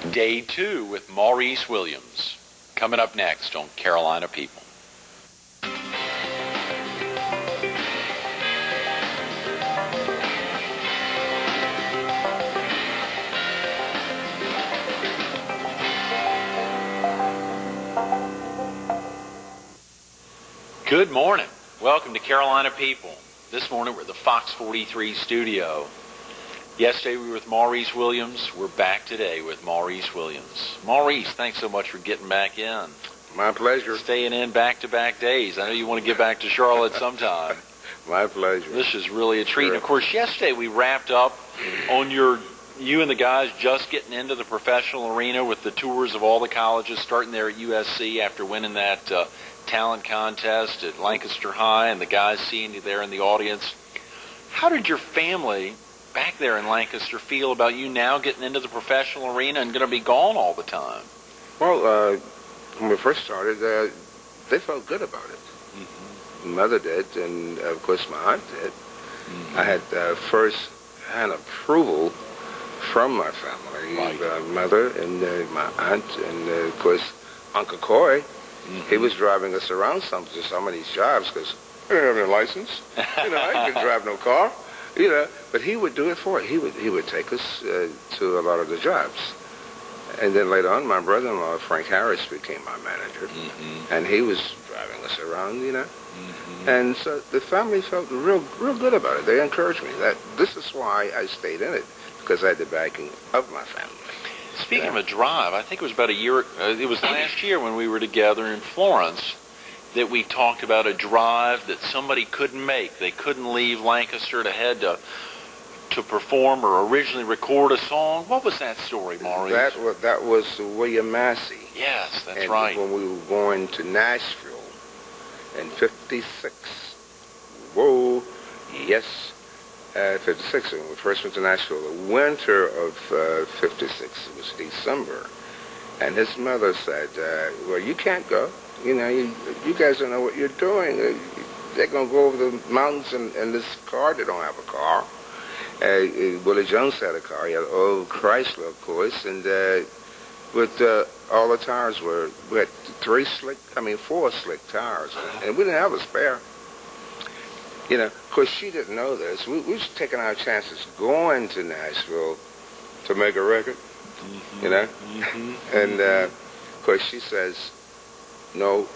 Day 2 with Maurice Williams. Coming up next on Carolina People. Good morning. Welcome to Carolina People. This morning we're at the Fox 43 studio. Yesterday we were with Maurice Williams. We're back today with Maurice Williams. Maurice, thanks so much for getting back in. My pleasure. Staying in back-to-back days. I know you want to get back to Charlotte sometime. My pleasure. This is really a treat. Sure. And of course, yesterday we wrapped up on you and the guys just getting into the professional arena with the tours of all the colleges, starting there at USC after winning that talent contest at Lancaster High, and the guys seeing you there in the audience. How did your family back there in Lancaster feel about you now getting into the professional arena and going to be gone all the time? Well, when we first started, they felt good about it. Mm-hmm. Mother did, and of course my aunt did. Mm-hmm. I had first-hand approval from my family, right. Mother and my aunt, and of course Uncle Coy. Mm-hmm. He was driving us around some of these jobs because I didn't have any license. I couldn't drive no car. But he would do it for us. He would take us to a lot of the jobs. And then later on, my brother-in-law, Frank Harris, became my manager. Mm-hmm. And he was driving us around, Mm-hmm. And so the family felt real good about it. They encouraged me. This is why I stayed in it, because I had the backing of my family. Speaking of a drive, I think it was about a year, it was last year when we were together in Florence, that we talked about a drive that somebody couldn't make. They couldn't leave Lancaster to head to perform or originally record a song. What was that story, Maurice? That was William Massey. Yes, that's and right. When we were going to Nashville in 56. Whoa, yes, 56. When we first went to Nashville, the winter of 56, it was December. And his mother said, well, you can't go. You guys don't know what you're doing. They're going to go over the mountains in this car. They don't have a car. Willie Jones had a car. He had an old Chrysler, of course. And all the tires we had 4 slick tires. And we didn't have a spare. Of course, she didn't know this. We was taking our chances going to Nashville to make a record, mm-hmm. Mm-hmm. And, of course, she says, no,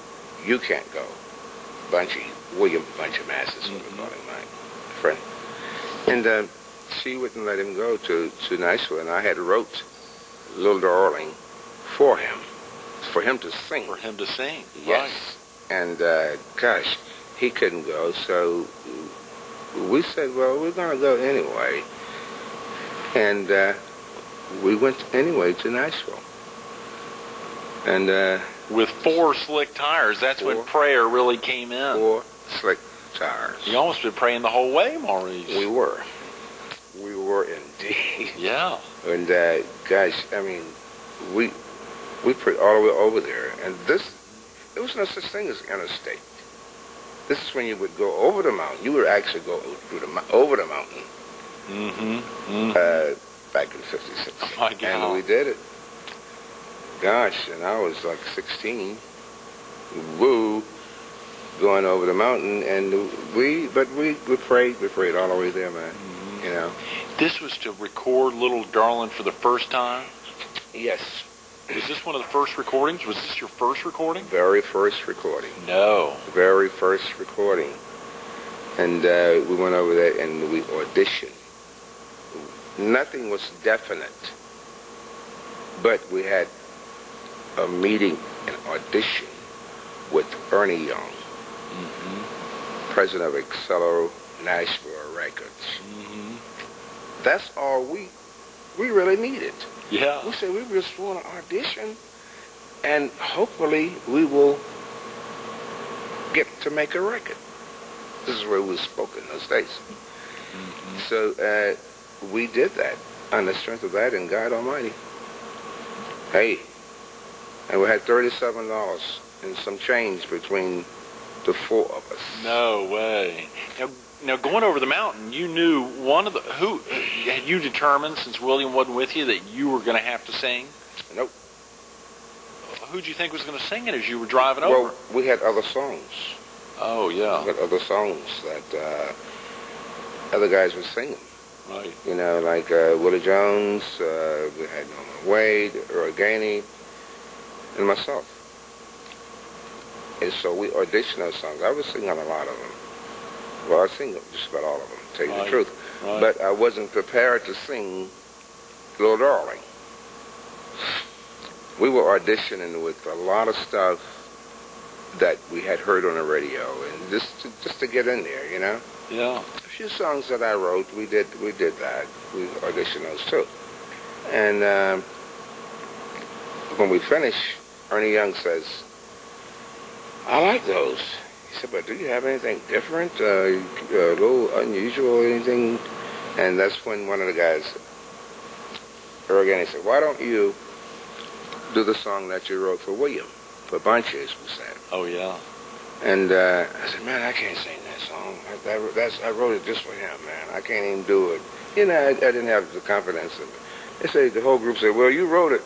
you can't go. William Bunch of Masses, what we call him, my friend. And she wouldn't let him go to Nashville, and I had wrote Little Darling for him to sing. For him to sing, yes. Right. And, gosh, he couldn't go, so we said, well, we're going to go anyway. And we went anyway to Nashville. And with 4 slick tires, that's when prayer really came in. 4 slick tires. You almost been praying the whole way, Maurice. We were indeed. Yeah. And gosh, I mean, we prayed all the way over there, and there was no such thing as interstate. This is when you would go over the mountain. You would actually go over the mountain. Mm-hmm. Mm-hmm. Back in 56. Oh my God. And we did it. Gosh, and I was like 16. Woo, going over the mountain, and we prayed all the way there, man. Mm-hmm. This was to record Little Darling for the first time? Yes. Was this one of the first recordings? Was this your first recording? Very first recording. No. Very first recording. And we went over there and we auditioned. Nothing was definite, but we had a meeting, an audition with Ernie Young, mm-hmm. president of Excello Nashville Records. Mm-hmm. That's all we really needed. Yeah. We said we just want to audition, and hopefully we will get to make a record. This is where we spoke in those days. Mm-hmm. So we did that on the strength of that, and God Almighty. Hey, and we had $37 and some change between the 4 of us. No way. Now going over the mountain, you knew who had you determined, since William wasn't with you, that you were going to have to sing? Nope. Who'd you think was going to sing it as you were driving Well, over? we had other songs. Oh, yeah. We had other songs that other guys were singing. Right. You know, like Willie Jones, we had Norman Wade, Earl Gainey, and myself. And so we auditioned those songs. I was singing on a lot of them. Well, I sing just about all of them, to tell you the truth. Right. But I wasn't prepared to sing Little Darling. We were auditioning with a lot of stuff that we had heard on the radio, and just to get in there, you know. Yeah. A few songs that I wrote, we did that. We auditioned those too. And when we finished, Ernie Young says, "I like those." He said, "But do you have anything different, a little unusual, anything?" And that's when one of the guys, Earl Gainey, said, "Why don't you do the song that you wrote for William, for Bunches," we said. Oh, yeah. And I said, "Man, I can't sing that song. I wrote it just for him, man. I can't even do it." You know, I didn't have the confidence of it. They said, the whole group said, "Well, you wrote it.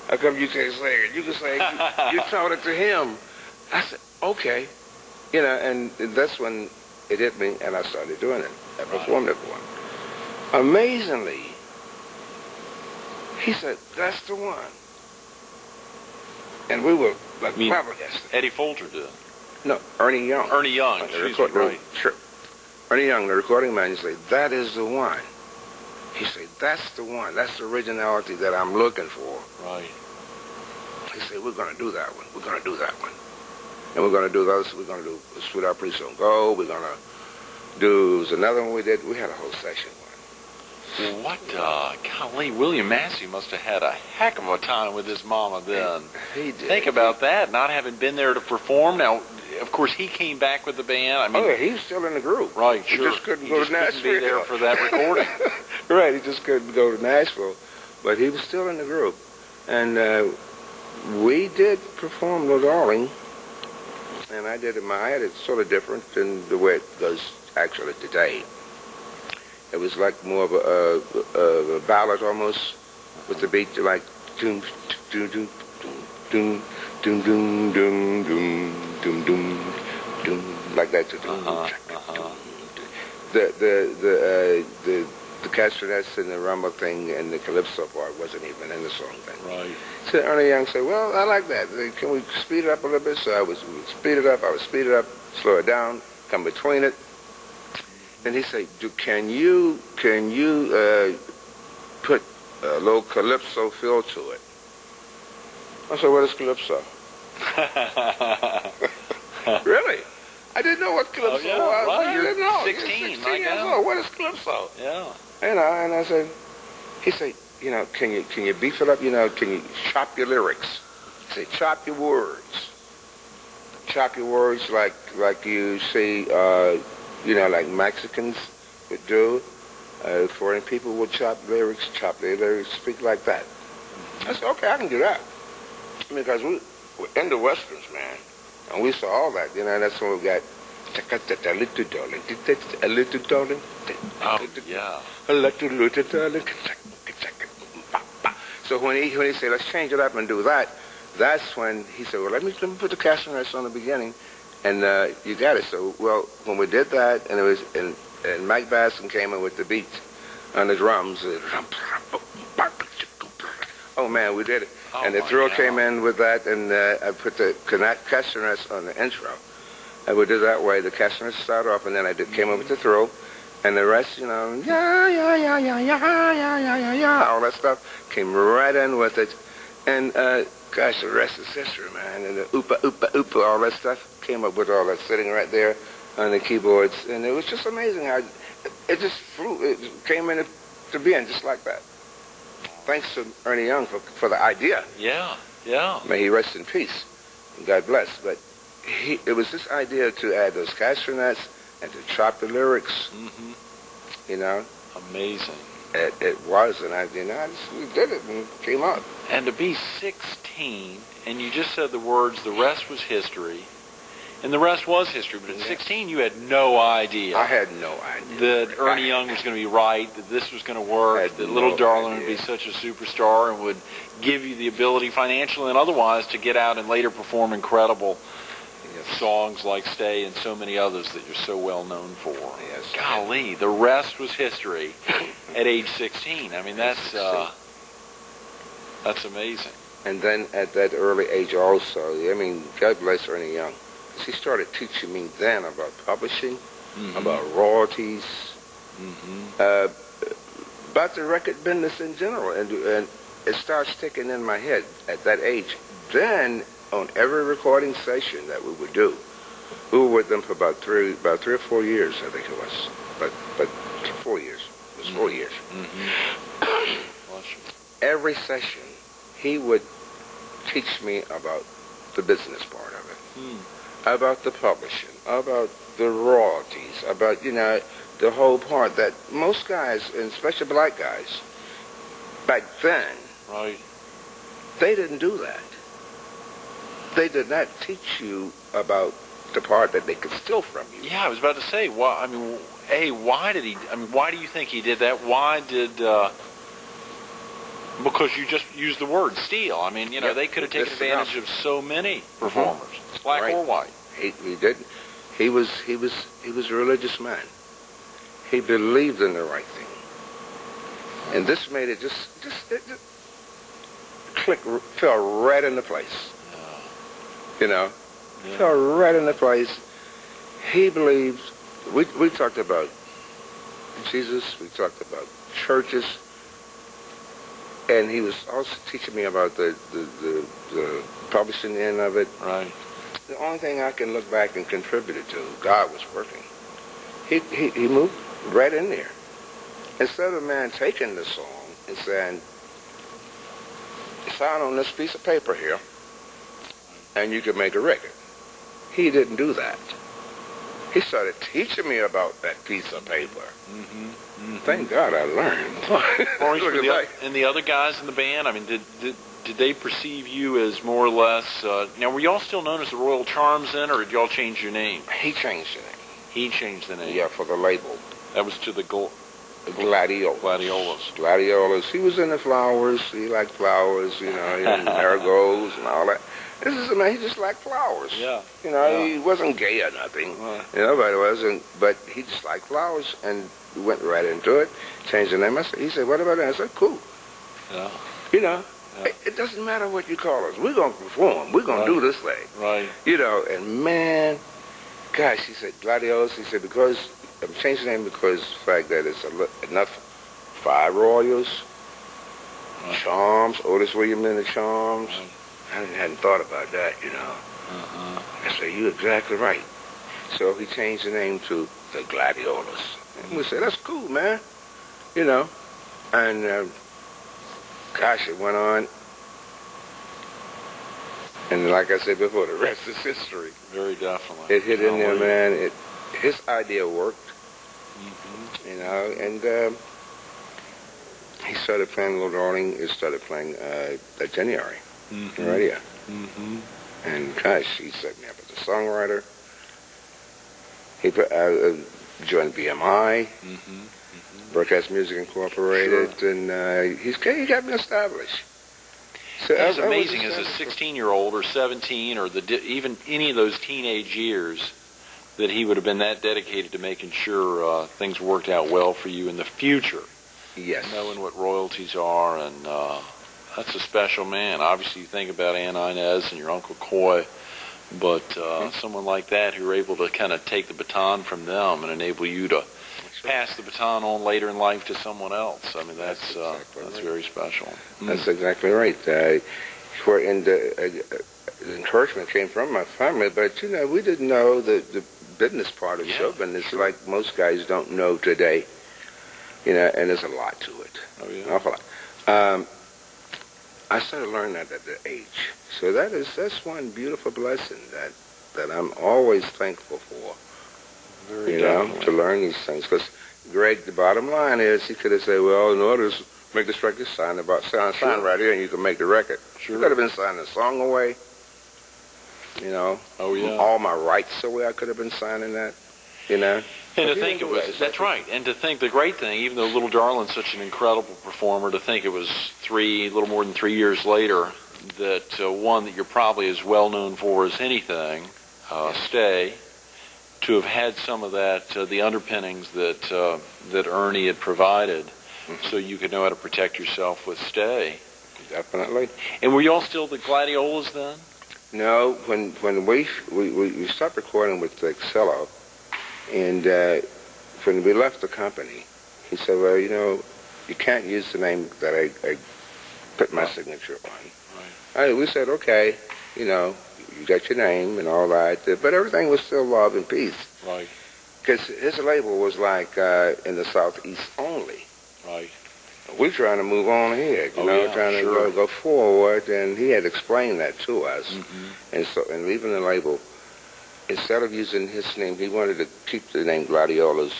How come you can't sing it? You can sing it. You taught it to him." I said, "Okay." You know, and that's when it hit me, and I started doing it. I performed it for him. Amazingly, he said, "That's the one." And we were like flabbergasted. Eddie Folger did. No, Ernie Young. Ernie Young, right. Sure. Ernie Young, the recording man, he said, "That is the one." He said, "That's the one. That's the originality that I'm looking for." Right. He said, "We're going to do that one. We're going to do that one. And we're going to do those. We're going to do Sweetheart Please Don't Go. We're going to do, there was another one we did. We had a whole section. What, golly, William Massey must have had a heck of a time with his mama then. He did. Think about that, not having been there to perform. Now, of course, he came back with the band. I mean, oh, yeah, he was still in the group. Right, he sure. Just couldn't go to Nashville. Couldn't be there for that recording. Right, he just couldn't go to Nashville. But he was still in the group. And we did perform Little Darling. And I did it I had it sort of different than the way it goes actually today. It was like more of a ballad almost, with the beat like doom doom doom doom doom doom doom doom doom doom doom like that. The castanets and the rumble thing and the calypso part wasn't even in the song thing. Right. So Ernie Young said, "Well, I like that. Can we speed it up a little bit?" So I would speed it up. I would speed it up, slow it down, come between it. And he said, "Can you put a little calypso feel to it?" I said, "What is calypso?" Really? I didn't know what calypso was. Right. I didn't know. 16 years old. What is calypso? Yeah. You know, and I said, he said, "You know, can you beef it up? You know, can you chop your lyrics?" He said, "Chop your words. Chop your words like you see, you know, like Mexicans would do. Foreign people would chop their lyrics, speak like that." I said, "Okay, I can do that." Because we're into Westerns, man. And we saw all that, you know, and that's when we got a little darling, a little darling. Oh, yeah. A little darling. So when he said, "Let's change it up and do that," that's when he said, "Well, let me put the castanets on the beginning, and you got it." So, well, when we did that, and it was, and Mike Basson came in with the beat on the drums. Oh man, we did it. Oh, and the thrill came in with that, and I put the castanets on the intro. And we did that way. The castanets started off, and then I came up with the thrill, and the rest, you know, yeah, yeah, yeah, yeah, yeah, yeah, yeah, yeah, yeah, all that stuff came right in with it. And gosh, the rest is history, man. And the oopa, oopa, oopa, all that stuff came up with all that sitting right there on the keyboards, and it was just amazing how it just flew. It came in to be in just like that. Thanks to Ernie Young for the idea. Yeah, yeah. May he rest in peace, and God bless. But it was this idea to add those castanets and to chop the lyrics. Mm-hmm. You know. Amazing. It was, and we did it, and it came out. And to be 16, and you just said the words, "The rest was history," And the rest was history. But at 16, you had no idea. I had no idea. That Ernie Young was going to be right, that this was going to work, that Little Darling would be such a superstar and would give you the ability financially and otherwise to get out and later perform incredible songs like Stay and so many others that you're so well known for. Yes. Golly, the rest was history at age 16. I mean, that's amazing. And then at that early age also, I mean, God bless Ernie Young. He started teaching me then about publishing, about royalties, about the record business in general. And it starts sticking in my head at that age. Then, on every recording session that we would do, we were with them for about 3 or 4 years, I think it was. But 4 years. It was 4 years. Every session, he would teach me about the business part of it, about the publishing, about the royalties, about, the whole part that most guys, and especially black guys, back then, they didn't do that. They did not teach you about the part that they could steal from you. Yeah, I was about to say, why did he, why do you think he did that? Why did, because you just used the word steal. I mean, they could have taken advantage of so many performers, black or white. He didn't. He was a religious man. He believed in the right thing. And this made it just click, fell right into place. Fell right into place. He believed, we talked about Jesus, we talked about churches, and he was also teaching me about the publishing end of it. Right. The only thing I can look back and contribute it to, God was working. He moved right in there. Instead of a man taking the song and saying, sign on this piece of paper here, and you can make a record. He didn't do that. He started teaching me about that piece of paper. Thank God I learned. Maurice, and the other guys in the band, did they perceive you as more or less, now were y'all still known as the Royal Charms then, or did y'all change your name? He changed the name. He changed the name? Yeah, for the label. That was to the Gladiolas. Gladiolas. He was into flowers. He liked flowers, and marigolds and all that. This is a man, he just liked flowers. Yeah. He wasn't gay or nothing. But it wasn't. But he just liked flowers, and we went right into it. Changed the name. He said, "What about that?" I said, "Cool." Yeah. It doesn't matter what you call us. We're gonna perform. We're gonna do this thing. Right. And man, gosh, he said, Gladiolas. He said, because I'm changing the name because the fact that it's enough 5 Royals, Charms, Otis Williams and the Charms. I hadn't thought about that, I said, you're exactly right. So he changed the name to the Gladiolas. And we said, that's cool, man. And gosh, it went on. And like I said before, the rest is history. Very definitely. It hit in there, man. His idea worked. And he started playing Little Darling. He started playing that January. Radio. And gosh, he set me up as a songwriter. He joined BMI, Broadcast Music Incorporated, and he got me established. So it's amazing as a 16-year-old or 17 or even any of those teenage years that he would have been that dedicated to making sure things worked out well for you in the future. Yes. Knowing what royalties are, and that's a special man. Obviously, you think about Ann Inez and your Uncle Coy, but someone like that who are able to kind of take the baton from them and enable you to pass the baton on later in life to someone else. That's exactly right. Very special. That's exactly right. And the encouragement came from my family, but we didn't know the business part of show business like most guys don't know today. And there's a lot to it. Oh yeah, an awful lot. I started learning that at the age, so that's one beautiful blessing that I'm always thankful for. Very definitely. To learn these things. Because Greg, the bottom line is, he could have said, well, in order to make this record, sign right here, and you can make the record. Sure. You could have been signing the song away. you know. Oh, yeah. All my rights away, I could have been signing that, you know. And to think it was, that's right, and to think the great thing, even though Little Darlin's such an incredible performer, to think it was a little more than 3 years later, that one that you're probably as well known for as anything, Stay, to have had some of that, the underpinnings that Ernie had provided, so you could know how to protect yourself with Stay. Definitely. And were you all still the Gladiolas then? No, when we stopped recording with Excello, and when we left the company, he said, well, you know, you can't use the name that I put my signature on. Right. We said, okay, you know, you got your name and all that, but everything was still love and peace. Right. Because his label was like in the Southeast only. Right. We're trying to move on ahead, you know, yeah, trying to sure. go forward, and he had explained that to us. Mm-hmm. And leaving the label, instead of using his name, he wanted to keep the name Gladiolas.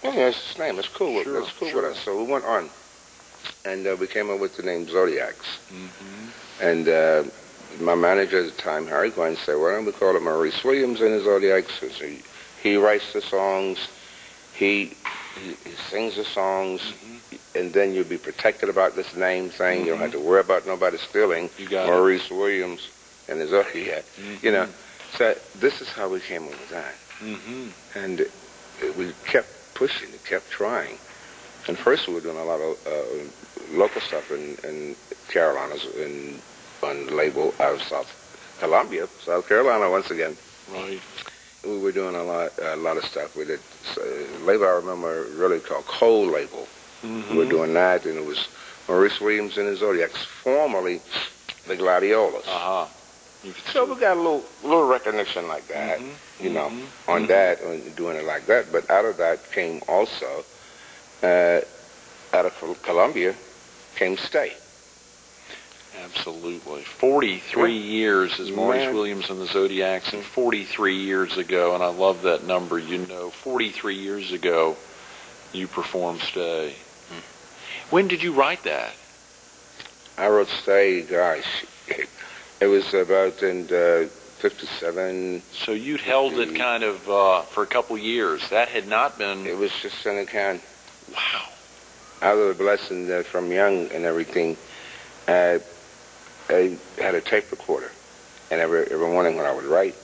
Yeah, that's his name. It's cool. Sure, It's cool sure. with us. So we went on, and we came up with the name Zodiacs. Mm-hmm. And my manager at the time, Harry Gwynn, said, "Why don't we call it Maurice Williams and the Zodiacs?" So he writes the songs, he sings the songs, and then you'll be protected about this name thing. You don't have to worry about nobody stealing Maurice Williams and the Zodiac. You know, so this is how we came up with that. And we kept pushing, kept trying. And first we were doing a lot of local stuff in Carolinas on the label out of Columbia, South Carolina once again. Right. We were doing a lot of stuff. We did a label I remember really called Cold Label. We were doing that, and it was Maurice Williams and the Zodiacs, formerly the Gladiolas. So we got a little recognition like that, you know, on that, on doing it like that. But out of that came also, out of Columbia, came Stay. Absolutely. 43 years as Maurice Williams and the Zodiacs, and 43 years ago, and I love that number, you know, 43 years ago, you performed Stay. When did you write that? I wrote Stay, gosh, it was about in 57. So you'd held it kind of for a couple years. That had not been... It was just in a can. Wow. Out of the blessing from Young and everything, I had a tape recorder, and every morning when I would write,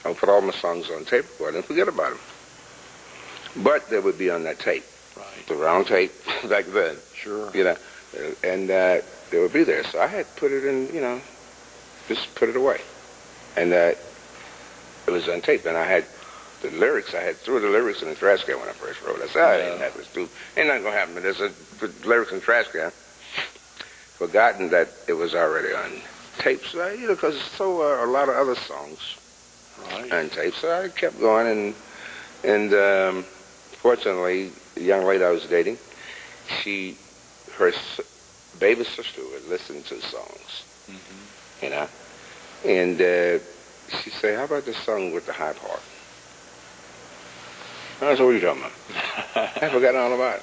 I would put all my songs on tape recorder and forget about them. But they would be on that tape, the round tape back then. Sure. You know, and they would be there. So I had put it in, you know, just put it away, and it was on tape. And I had the lyrics. I had threw the lyrics in the trash can when I first wrote. I said, I didn't have this too. Ain't nothing gonna happen. There's put lyrics in the trash can. Forgotten that it was already on tapes, you know, because so were a lot of other songs on tapes. So I kept going, and fortunately, the young lady I was dating, her baby sister would listen to songs, you know, and she said, "How about this song with the high part?" I said, "What are you talking about?" I forgot all about it.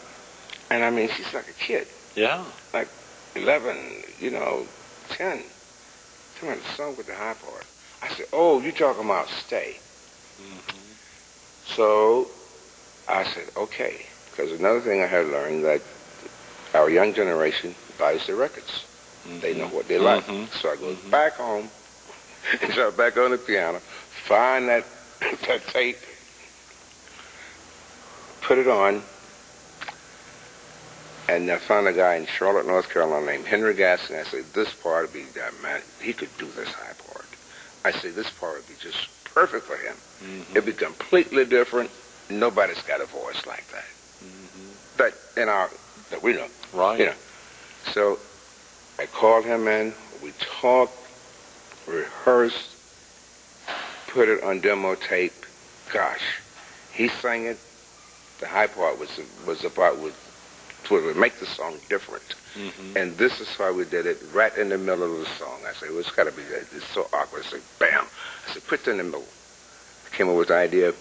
And I mean, she's like a kid. Yeah. Like 11, you know, 10. Come on, the song with the high part. I said, "Oh, you talking about Stay." So I said, okay. Because another thing I had learned that our young generation buys the records. They know what they like. So I go back home and start back on the piano, find that tape, put it on, and I found a guy in Charlotte, North Carolina named Henry Gaston. I said, this part would be, man, he could do this high part. I said, this part would be just perfect for him. It'd be completely different. Nobody's got a voice like that. That we know. Right. You know. So I called him in. We talked, rehearsed, put it on demo tape. Gosh, he sang it. The high part was the part would make the song different. And this is why we did it right in the middle of the song. I said, well, it's got to be that. It's so awkward. I said, bam. I said, put it in the middle. I came up with the idea.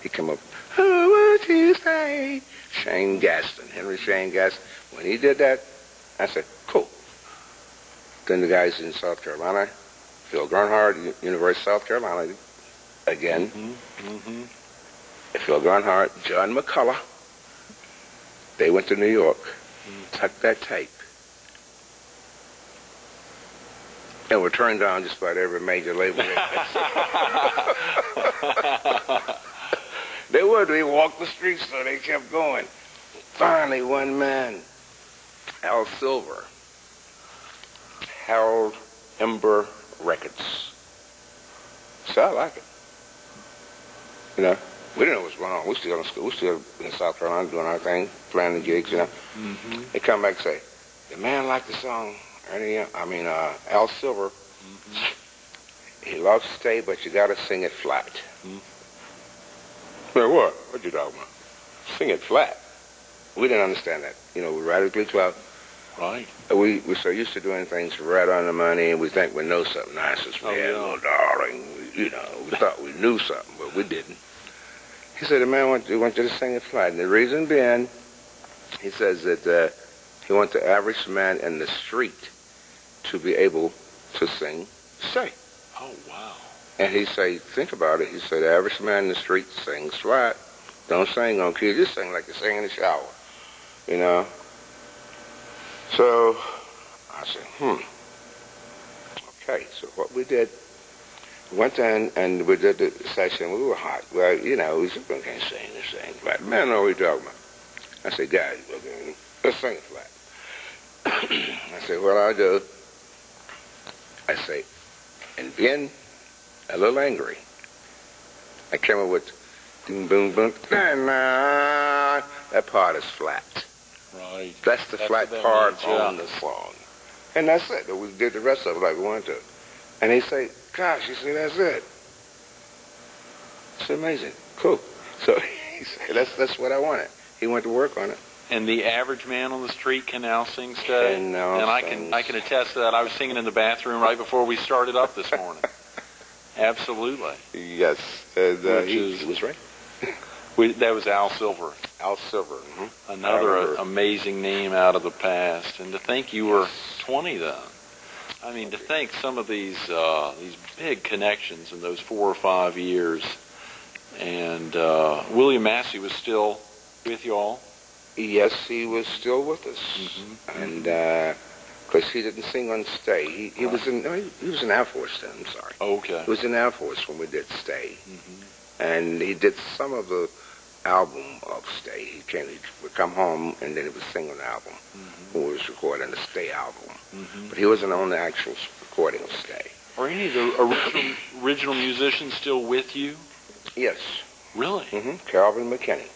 He came up, "Who would you say?" Shane Gaston, Henry Shane Gaston. When he did that, I said, cool. Then the guys in South Carolina Phil Gernhardt, University of South Carolina, again. Phil Gernhardt, John McCullough. They went to New York, took that tape, and were turned down just about every major label. They would. They walked the streets, so they kept going. Finally, one man, Al Silver, Harold Ember Records. So I like it. You know, we didn't know what's going on. We still in school. We still in South Carolina doing our thing, playing the gigs. You know, they come back and say, "The man liked the song." Al Silver. He loves Stay, but you got to sing it flat. Well, what? What you talking about? Sing it flat. We didn't understand that. You know, we're radically 12. Right. We're so used to doing things right on the money, and we think we know something nice. Little darling. We thought we knew something, but we didn't. He said, the man wants you to sing it flat. And the reason being, he says that he wants the average man in the street to be able to sing Stay. Oh, wow. And he say, think about it. He said, the average man in the street sings flat. Don't sing on key. Just sing like you sing in the shower. You know? So I said, okay. So what we did, we went in and we did the session. We were hot. Well, you know, we said, we can't sing this thing flat. Man, know what we talking about. I said, guys, okay, let's sing it flat. I said, what I'll do, I say, and being a little angry, I came up with boom, boom, boom, that part is flat. Right. That's the flat part on the song. And that's it. We did the rest of it like we wanted to. And he said, gosh, he said, that's it. It's amazing. Cool. So he said, that's what I wanted. He went to work on it. And the average man on the street can now sing Stay. And I can attest to that. I was singing in the bathroom right before we started up this morning. Absolutely. Yes. And, he was right. That was Al Silver. Al Silver. Another amazing name out of the past. And to think you were 20 then. I mean, to think some of these big connections in those 4 or 5 years. And William Massey was still with you all? Yes, he was still with us. And because he didn't sing on Stay. He was in Air Force then, I'm sorry. Okay. He was in Air Force when we did Stay. And he did some of the album of Stay. He would come home and then he would sing on the album when we was recording the Stay album. But he wasn't on the actual recording of Stay. Are any of the original musicians still with you? Yes. Really? Calvin McKinney.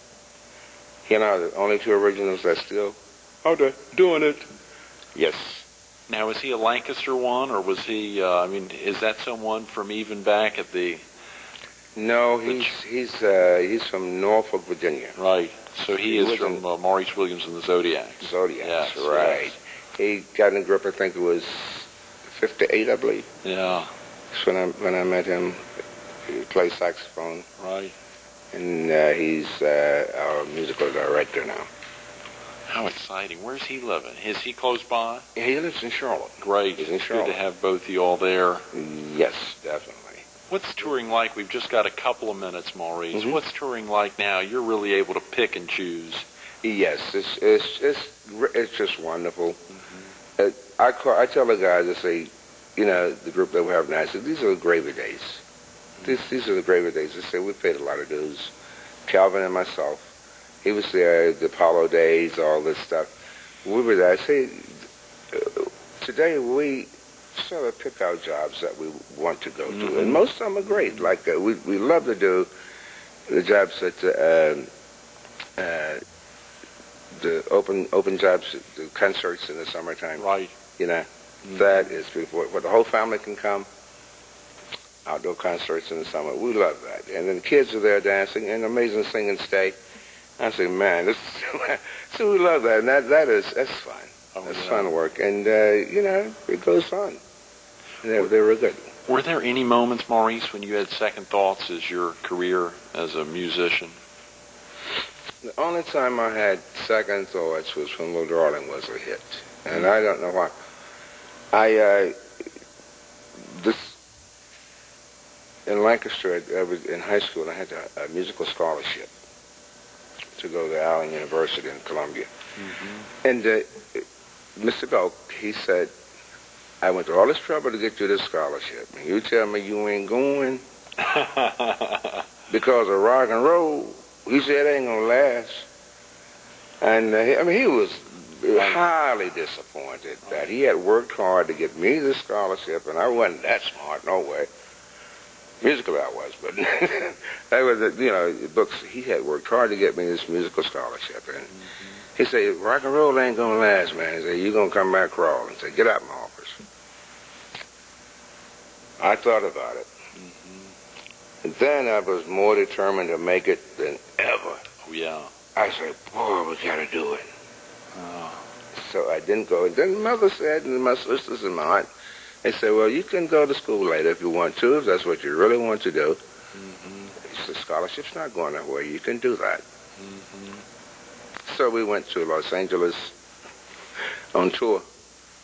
He and I are the only 2 originals that still out there doing it. Yes. Now, is he a Lancaster one, or was he, is that someone from even back at the... No, he's from Norfolk, Virginia. Right. So he is from Maurice Williams and the Zodiacs. Zodiacs, right. Yes. He got in the group, I think it was 58, I believe. Yeah. That's when I met him. He plays saxophone. Right. And he's our musical director now. How exciting. Where's he living? Is he close by? Yeah, he lives in Charlotte. Great. He's in Charlotte. Good to have both of you all there. Yes, definitely. What's touring like? We've just got a couple of minutes, Maurice. What's touring like now? You're really able to pick and choose. Yes, it's just wonderful. I tell the guys, I say, you know, the group that we have now, I say, these are the gravy days. These are the gravy days. I say, we paid a lot of dues. Calvin and myself. He was there, the Apollo days, all this stuff. We were there. I say, today we sort of pick our jobs that we want to go do. And most of them are great. Like, we love to do the jobs that, the open jobs, the concerts in the summertime. Right. You know, that is before, where the whole family can come. Outdoor concerts in the summer. We love that. And then the kids are there dancing and amazing singing Stay. I say, man, so we love that. And that's fun. That's fun work. And, you know, it goes on. They were good. Were there any moments, Maurice, when you had second thoughts as your career as a musician? The only time I had second thoughts was when Little Darling was a hit. And I don't know why. in Lancaster, I was in high school, and I had a musical scholarship to go to Allen University in Columbia. Mm-hmm. And Mr. Goak, he said, I went to all this trouble to get you this scholarship, and you tell me you ain't going because of rock and roll. He said it ain't gonna last. And he was highly disappointed that he had worked hard to get me the scholarship, and I wasn't that smart, no way. Musically I was, but that was, the books. He had worked hard to get me this musical scholarship, and he said, rock and roll ain't gonna last, man. He said, you're gonna come back crawling. He said, get out my office. I thought about it. Mm-hmm. And then I was more determined to make it than ever. Oh, yeah. I said, boy, we gotta do it. So I didn't go. And then Mother said, and my sisters and mine, they said, well, you can go to school later if you want to, if that's what you really want to do. Mm-hmm. The scholarship's not going nowhere. You can do that. Mm-hmm. So we went to Los Angeles on tour,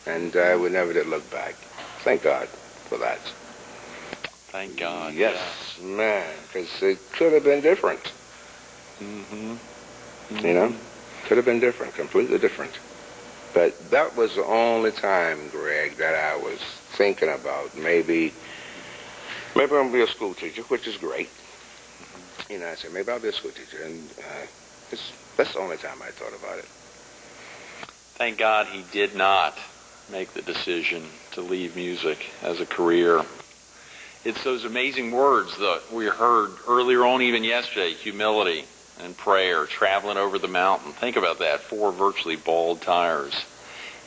and we never did look back. Thank God for that. Thank God. Yes, yeah. Man, because it could have been different. Mm-hmm. Mm-hmm. You know, could have been different, completely different. But that was the only time, Greg, that I was thinking about maybe I'm going to be a school teacher, which is great. You know, I said, maybe I'll be a school teacher. And that's the only time I thought about it. Thank God he did not make the decision to leave music as a career. It's those amazing words that we heard earlier on, even yesterday, humility and prayer, traveling over the mountain. Think about that, 4 virtually bald tires.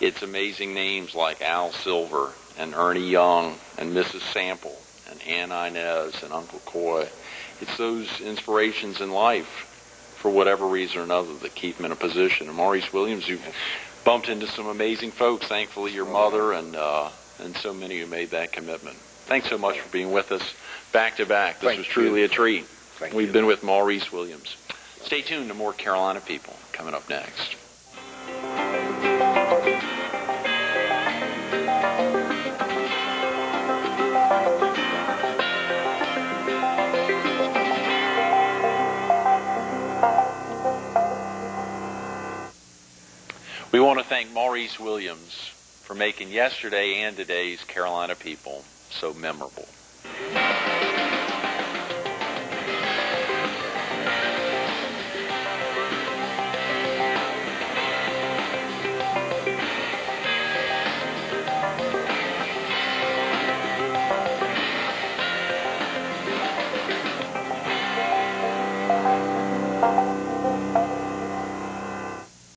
It's amazing names like Al Silver and Ernie Young and Mrs. Sample and Ann Inez and Uncle Coy. It's those inspirations in life, for whatever reason or another, that keep them in a position. And Maurice Williams, you've bumped into some amazing folks, thankfully your mother and so many who made that commitment. Thanks so much for being with us back to back. This was truly a treat. We've been with Maurice Williams. Stay tuned to more Carolina People coming up next. We want to thank Maurice Williams for making yesterday and today's Carolina People so memorable.